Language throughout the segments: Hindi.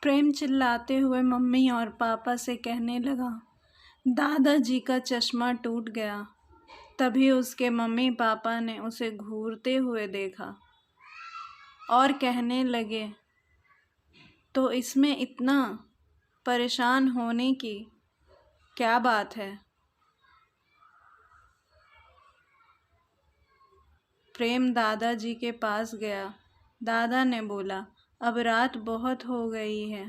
प्रेम चिल्लाते हुए मम्मी और पापा से कहने लगा, दादाजी का चश्मा टूट गया। तभी उसके मम्मी पापा ने उसे घूरते हुए देखा और कहने लगे, तो इसमें इतना परेशान होने की क्या बात है। प्रेम दादाजी के पास गया। दादा ने बोला, अब रात बहुत हो गई है,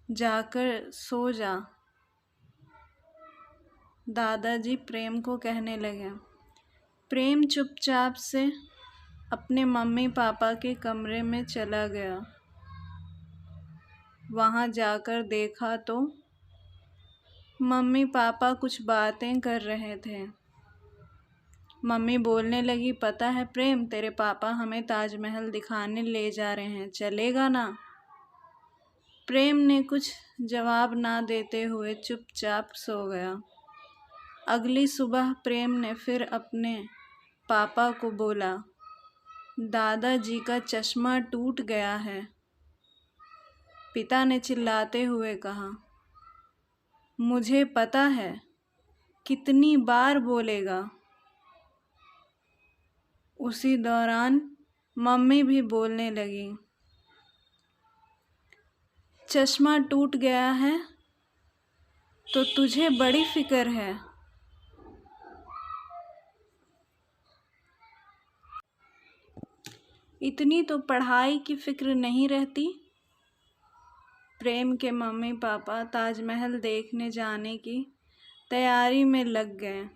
जाकर सो जा। दादाजी प्रेम को कहने लगे। प्रेम चुपचाप से अपने मम्मी पापा के कमरे में चला गया। वहाँ जाकर देखा तो मम्मी पापा कुछ बातें कर रहे थे। मम्मी बोलने लगी, पता है प्रेम, तेरे पापा हमें ताजमहल दिखाने ले जा रहे हैं, चलेगा ना। प्रेम ने कुछ जवाब ना देते हुए चुपचाप सो गया। अगली सुबह प्रेम ने फिर अपने पापा को बोला, दादाजी का चश्मा टूट गया है। पिता ने चिल्लाते हुए कहा, मुझे पता है, कितनी बार बोलेगा। उसी दौरान मम्मी भी बोलने लगी, चश्मा टूट गया है तो तुझे बड़ी फिक्र है। इतनी तो पढ़ाई की फिक्र नहीं रहती। प्रेम के मम्मी पापा ताजमहल देखने जाने की तैयारी में लग गए।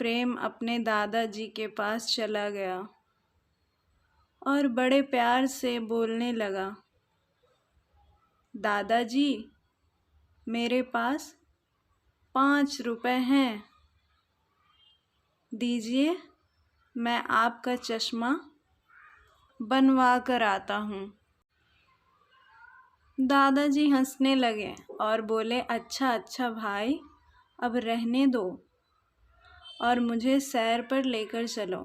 प्रेम अपने दादाजी के पास चला गया और बड़े प्यार से बोलने लगा, दादाजी, मेरे पास 5 रुपए हैं, दीजिए, मैं आपका चश्मा बनवा कर आता हूँ। दादाजी हंसने लगे और बोले, अच्छा अच्छा भाई, अब रहने दो और मुझे सैर पर लेकर चलो।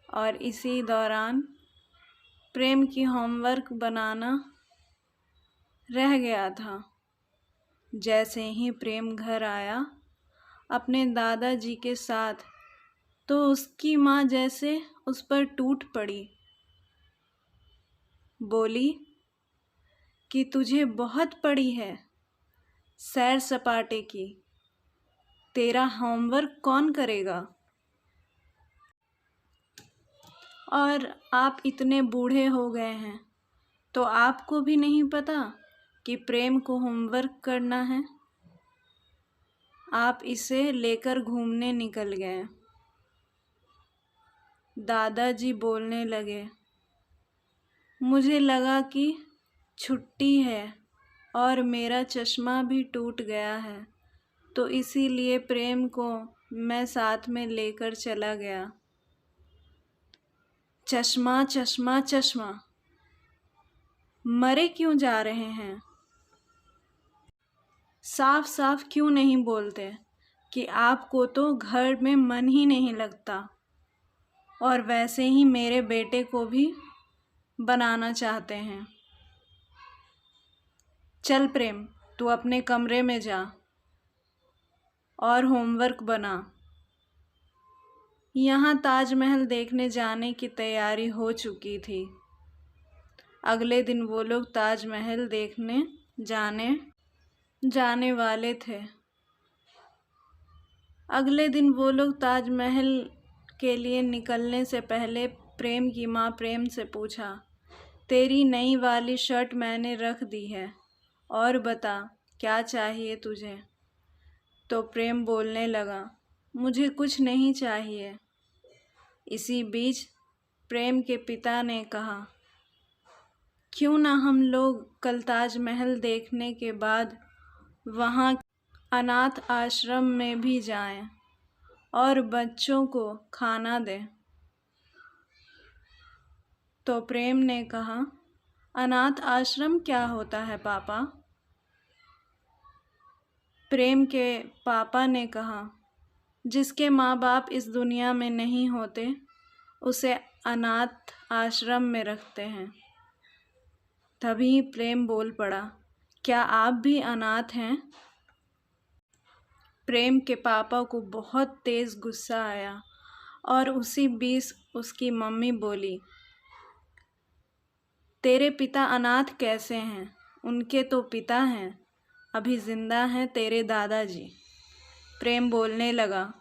और इसी दौरान प्रेम की होमवर्क बनाना रह गया था। जैसे ही प्रेम घर आया अपने दादाजी के साथ, तो उसकी माँ जैसे उस पर टूट पड़ी। बोली कि तुझे बहुत पड़ी है सैर सपाटे की, तेरा होमवर्क कौन करेगा। और आप इतने बूढ़े हो गए हैं तो आपको भी नहीं पता कि प्रेम को होमवर्क करना है। आप इसे लेकर घूमने निकल गए। दादाजी बोलने लगे, मुझे लगा कि छुट्टी है और मेरा चश्मा भी टूट गया है, तो इसीलिए प्रेम को मैं साथ में लेकर चला गया। चश्मा चश्मा चश्मा, मरे क्यों जा रहे हैं। साफ साफ क्यों नहीं बोलते कि आपको तो घर में मन ही नहीं लगता, और वैसे ही मेरे बेटे को भी बनाना चाहते हैं। चल प्रेम, तू अपने कमरे में जा और होमवर्क बना। यहाँ ताजमहल देखने जाने की तैयारी हो चुकी थी। अगले दिन वो लोग ताजमहल देखने जाने वाले थे। अगले दिन वो लोग ताजमहल के लिए निकलने से पहले प्रेम की माँ प्रेम से पूछा, तेरी नई वाली शर्ट मैंने रख दी है, और बता क्या चाहिए तुझे। तो प्रेम बोलने लगा, मुझे कुछ नहीं चाहिए। इसी बीच प्रेम के पिता ने कहा, क्यों ना हम लोग कल ताजमहल देखने के बाद वहाँ अनाथ आश्रम में भी जाएं और बच्चों को खाना दें। तो प्रेम ने कहा, अनाथ आश्रम क्या होता है पापा। प्रेम के पापा ने कहा, जिसके माँ बाप इस दुनिया में नहीं होते उसे अनाथ आश्रम में रखते हैं। तभी प्रेम बोल पड़ा, क्या आप भी अनाथ हैं? प्रेम के पापा को बहुत तेज़ गुस्सा आया और उसी बीच उसकी मम्मी बोली, तेरे पिता अनाथ कैसे हैं? उनके तो पिता हैं, अभी जिंदा हैं तेरे दादाजी। प्रेम बोलने लगा,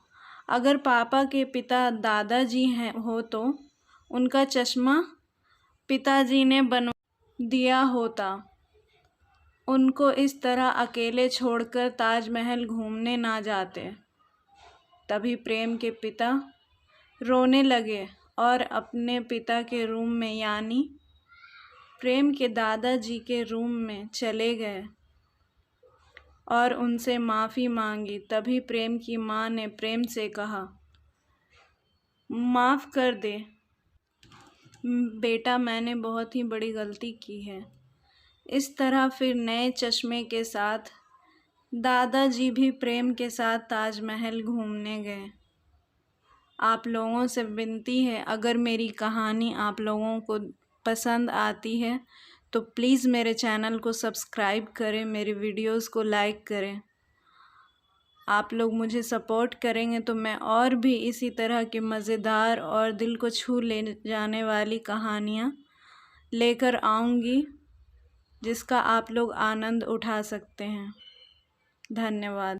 अगर पापा के पिता दादाजी हैं हो तो उनका चश्मा पिताजी ने बनवा दिया होता। उनको इस तरह अकेले छोड़कर ताजमहल घूमने ना जाते। तभी प्रेम के पिता रोने लगे और अपने पिता के रूम में यानी प्रेम के दादाजी के रूम में चले गए और उनसे माफ़ी मांगी। तभी प्रेम की माँ ने प्रेम से कहा, माफ़ कर दे बेटा, मैंने बहुत ही बड़ी गलती की है। इस तरह फिर नए चश्मे के साथ दादाजी भी प्रेम के साथ ताजमहल घूमने गए। आप लोगों से विनती है, अगर मेरी कहानी आप लोगों को पसंद आती है तो प्लीज़ मेरे चैनल को सब्सक्राइब करें, मेरी वीडियोस को लाइक करें। आप लोग मुझे सपोर्ट करेंगे तो मैं और भी इसी तरह की मज़ेदार और दिल को छू ले जाने वाली कहानियाँ लेकर आऊँगी, जिसका आप लोग आनंद उठा सकते हैं। धन्यवाद।